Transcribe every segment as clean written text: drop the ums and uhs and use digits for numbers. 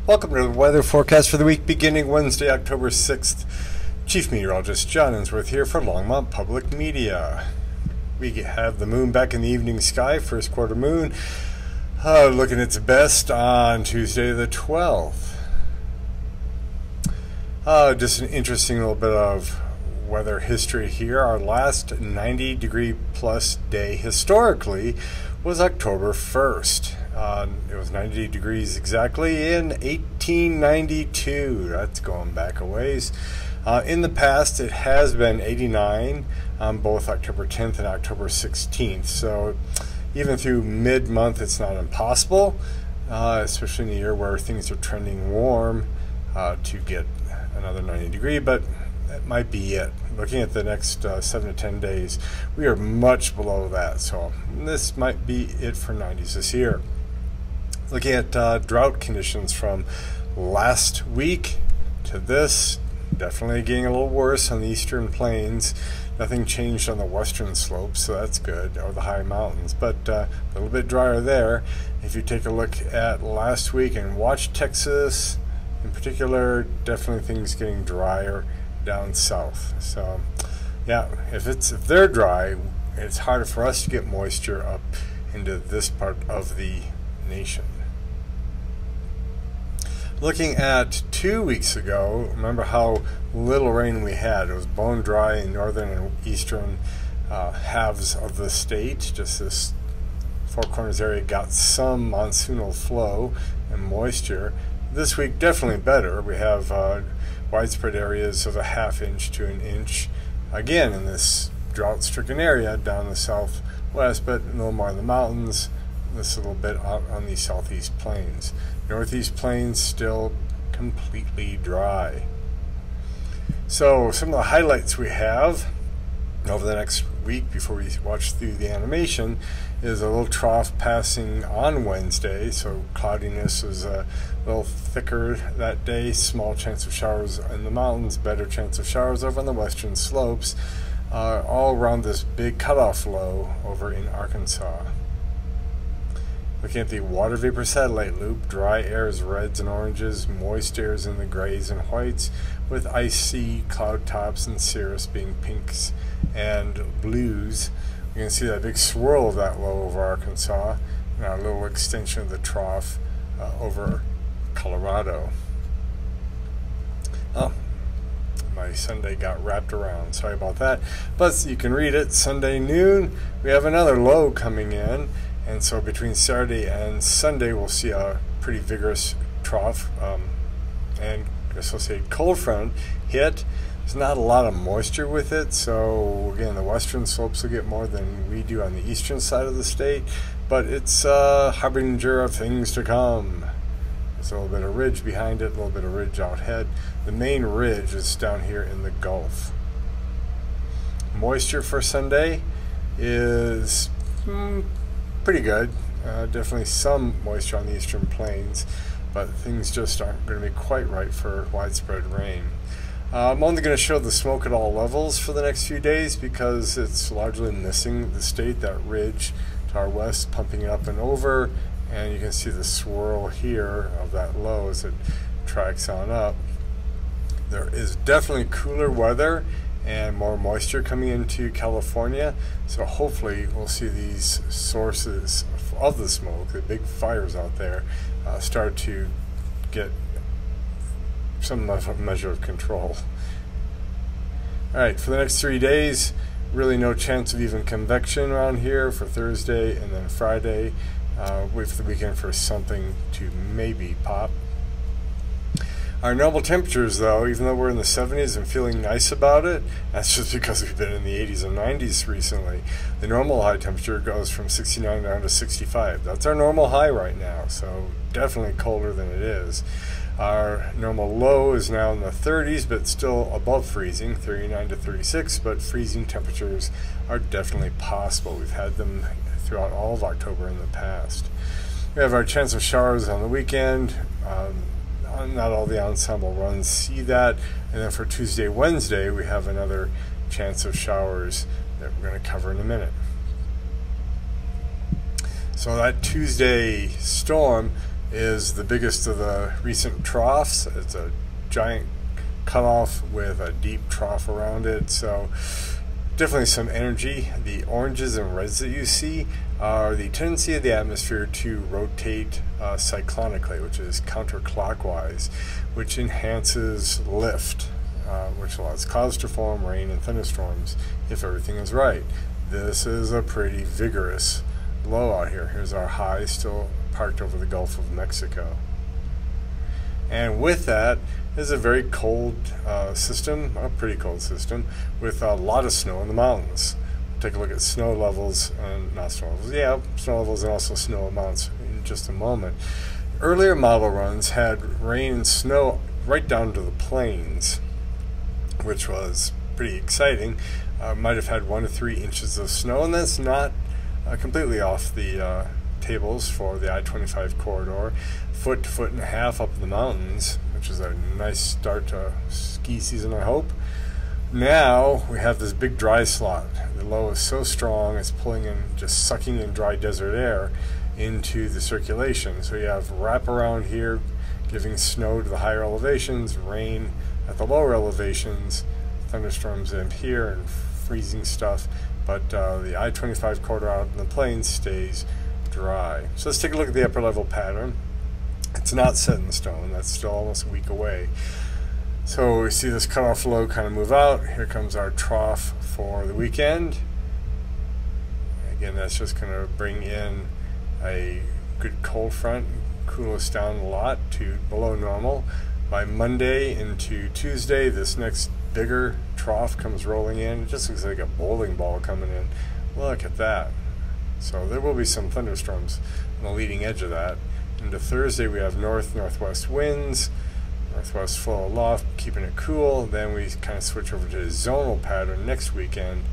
Welcome to the weather forecast for the week beginning Wednesday, October 6th. Chief Meteorologist John Ensworth here for Longmont Public Media. We have the moon back in the evening sky, first quarter moon, looking its best on Tuesday the 12th. Just an interesting little bit of weather history here. Our last 90-degree plus day historically was October 1st. It was 90 degrees exactly in 1892. That's going back a ways. In the past, it has been 89 on both October 10th and October 16th. So even through mid-month, it's not impossible, especially in a year where things are trending warm, to get another 90 degree, but that might be it. Looking at the next 7 to 10 days, we are much below that. So this might be it for 90s this year. Looking at drought conditions from last week to this, definitely getting a little worse on the eastern plains. Nothing changed on the western slopes, so that's good, or the high mountains, but a little bit drier there. If you take a look at last week and watch Texas in particular, definitely things getting drier down south. So yeah, if they're dry, it's harder for us to get moisture up into this part of the nation. Looking at 2 weeks ago, remember how little rain we had. It was bone dry in northern and eastern halves of the state. Just this Four Corners area got some monsoonal flow and moisture. This week, definitely better. We have widespread areas of a ½ inch to an inch, again in this drought-stricken area down the southwest, but a little more in the mountains. This a little bit out on the southeast plains. Northeast plains still completely dry. So some of the highlights we have over the next week before we watch through the animation is a little trough passing on Wednesday, so cloudiness is a little thicker that day, small chance of showers in the mountains, better chance of showers over on the western slopes, all around this big cutoff low over in Arkansas. Looking at the water vapor satellite loop, dry air is reds and oranges, moist air is in the grays and whites, with icy cloud tops and cirrus being pinks and blues. You can see that big swirl of that low over Arkansas, and a little extension of the trough over Colorado. Oh, my Sunday got wrapped around. Sorry about that. But you can read it. Sunday noon, we have another low coming in. And so between Saturday and Sunday, we'll see a pretty vigorous trough and associated cold front hit. There's not a lot of moisture with it, so again, the western slopes will get more than we do on the eastern side of the state, but it's a harbinger of things to come. There's a little bit of ridge behind it, a little bit of ridge out ahead. The main ridge is down here in the Gulf. Moisture for Sunday is pretty good. Definitely some moisture on the eastern plains, but things just aren't going to be quite right for widespread rain. I'm only going to show the smoke at all levels for the next few days because it's largely missing the state, that ridge to our west pumping it up and over, and you can see the swirl here of that low as it tracks on up. There is definitely cooler weather and more moisture coming into California, so hopefully we'll see these sources of the smoke, the big fires out there, start to get some measure of control. Alright, for the next 3 days, really no chance of even convection around here for Thursday and then Friday. Wait for the weekend for something to maybe pop. Our normal temperatures, though, even though we're in the 70s and feeling nice about it, that's just because we've been in the 80s and 90s recently. The normal high temperature goes from 69 down to 65. That's our normal high right now, so definitely colder than it is. Our normal low is now in the 30s, but still above freezing, 39 to 36, but freezing temperatures are definitely possible. We've had them throughout all of October in the past. We have our chance of showers on the weekend. Not all the ensemble runs see that, and then for Tuesday, Wednesday, we have another chance of showers that we're going to cover in a minute. So that Tuesday storm is the biggest of the recent troughs. It's a giant cutoff with a deep trough around it, so definitely some energy. The oranges and reds that you see are the tendency of the atmosphere to rotate cyclonically, which is counterclockwise, which enhances lift, which allows clouds to form, rain, and thunderstorms if everything is right. This is a pretty vigorous low out here. Here's our high still parked over the Gulf of Mexico. And with that is a very cold system, a pretty cold system, with a lot of snow in the mountains. Take a look at snow levels, not snow levels, yeah, snow levels and also snow amounts in just a moment. Earlier model runs had rain and snow right down to the plains, which was pretty exciting. Might have had 1 to 3 inches of snow, and that's not completely off the tables for the I-25 corridor. Foot to foot and a half up in the mountains, which is a nice start to ski season, I hope. Now we have this big dry slot. The low is so strong it's pulling in, just sucking in dry desert air into the circulation. So you have wraparound here giving snow to the higher elevations, rain at the lower elevations, thunderstorms in here and freezing stuff, but the I-25 corridor out in the plains stays dry. So let's take a look at the upper level pattern. It's not set in stone. That's still almost a week away. So we see this cutoff low kind of move out. Here comes our trough for the weekend. Again, that's just going to bring in a good cold front, cool us down a lot to below normal. By Monday into Tuesday, this next bigger trough comes rolling in. It just looks like a bowling ball coming in. Look at that. So there will be some thunderstorms on the leading edge of that. Into Thursday we have northwest winds, northwest flow aloft, keeping it cool. Then we kind of switch over to a zonal pattern next weekend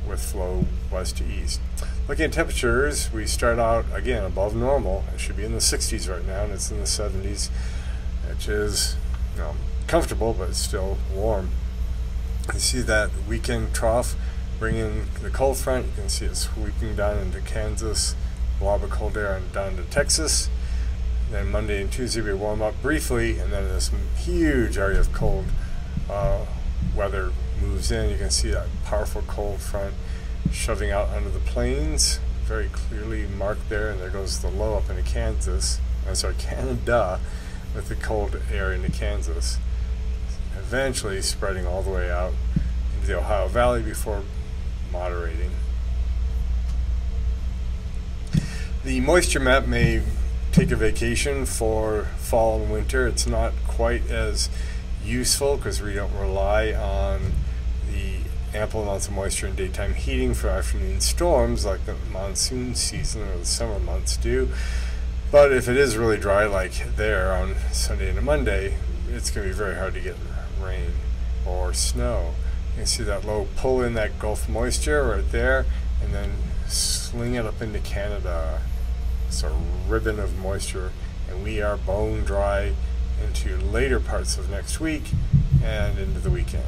with flow west to east. Looking at temperatures, we start out again above normal. It should be in the 60s right now, and it's in the 70s, which is, you know, comfortable but still warm. You see that weekend trough bringing the cold front. You can see it sweeping down into Kansas, blob of cold air and down to Texas. Then Monday and Tuesday we warm up briefly, and then this huge area of cold weather moves in. You can see that powerful cold front shoving out onto the plains, very clearly marked there, and there goes the low up into Kansas. Canada, with the cold air into Kansas, eventually spreading all the way out into the Ohio Valley before moderating. The moisture map may take a vacation for fall and winter. It's not quite as useful because we don't rely on the ample amounts of moisture and daytime heating for afternoon storms like the monsoon season or the summer months do. But if it is really dry like there on Sunday and Monday, it's going to be very hard to get rain or snow. You can see that low pull in that Gulf moisture right there and then sling it up into Canada. It's a ribbon of moisture, and we are bone dry into later parts of next week and into the weekend.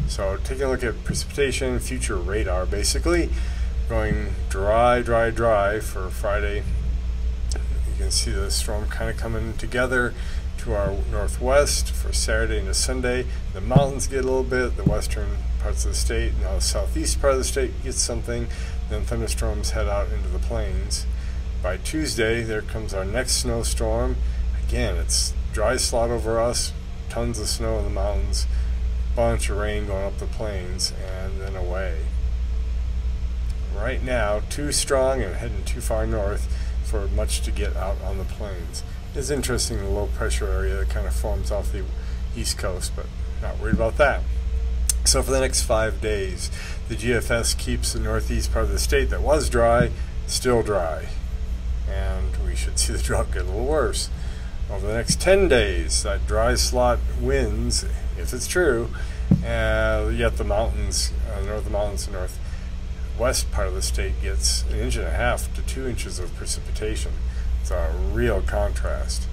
So taking a look at precipitation, future radar basically, going dry for Friday. You can see the storm kind of coming together to our northwest for Saturday into Sunday. The mountains get a little bit, the western parts of the state, now the southeast part of the state gets something, then thunderstorms head out into the plains. By Tuesday, there comes our next snowstorm. Again, it's dry slot over us, tons of snow in the mountains, bunch of rain going up the plains, and then away. Right now, too strong and heading too far north for much to get out on the plains. It's interesting, the low pressure area that kind of forms off the east coast, but not worried about that. So for the next 5 days, the GFS keeps the northeast part of the state that was dry, still dry. And we should see the drought get a little worse. Over the next 10 days, that dry slot wins, if it's true, yet the mountains, northern mountains and northwest part of the state gets 1.5 to 2 inches of precipitation. It's a real contrast.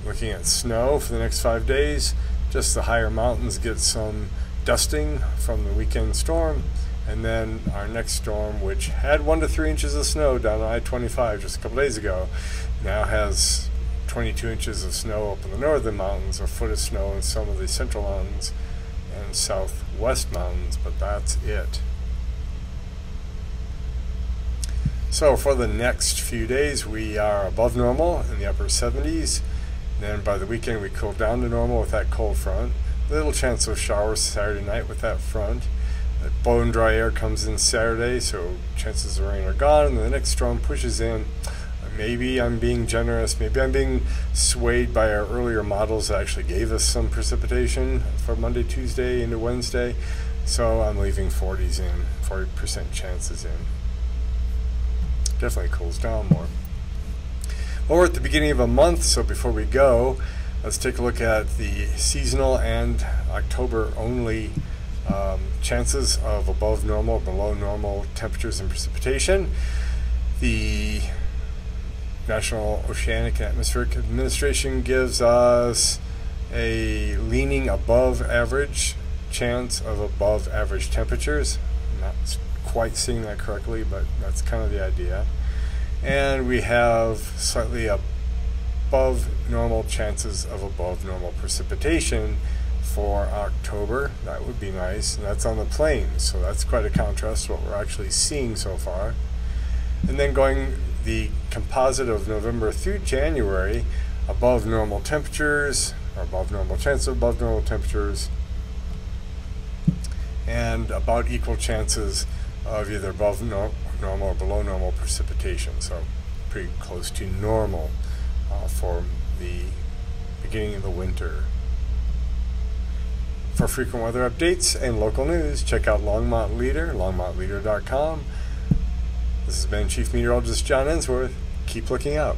Looking at snow for the next 5 days, just the higher mountains get some dusting from the weekend storm, And then our next storm, which had 1 to 3 inches of snow down on I-25 just a couple days ago, now has 22 inches of snow up in the northern mountains, a foot of snow in some of the central mountains and southwest mountains, but that's it. So for the next few days, we are above normal in the upper 70s. Then by the weekend, we cool down to normal with that cold front. Little chance of showers Saturday night with that front. Bone dry air comes in Saturday, so chances of rain are gone, and the next storm pushes in. Maybe I'm being generous, maybe I'm being swayed by our earlier models that actually gave us some precipitation for Monday, Tuesday into Wednesday, so I'm leaving 40s in, 40% chances in. Definitely cools down more. Well, we're at the beginning of a month, so before we go, let's take a look at the seasonal and October only chances of above normal or below normal temperatures and precipitation. The National Oceanic and Atmospheric Administration gives us a leaning above average chance of above average temperatures. I'm not quite seeing that correctly, but that's kind of the idea. And we have slightly above normal chances of above normal precipitation for October. That would be nice, and that's on the plains, so that's quite a contrast to what we're actually seeing so far. And then going the composite of November through January, above normal temperatures, or above normal chance of above normal temperatures, and about equal chances of either above normal or below normal precipitation, so pretty close to normal for the beginning of the winter. For frequent weather updates and local news, check out Longmont Leader, longmontleader.com. This has been Chief Meteorologist John Ensworth. Keep looking up.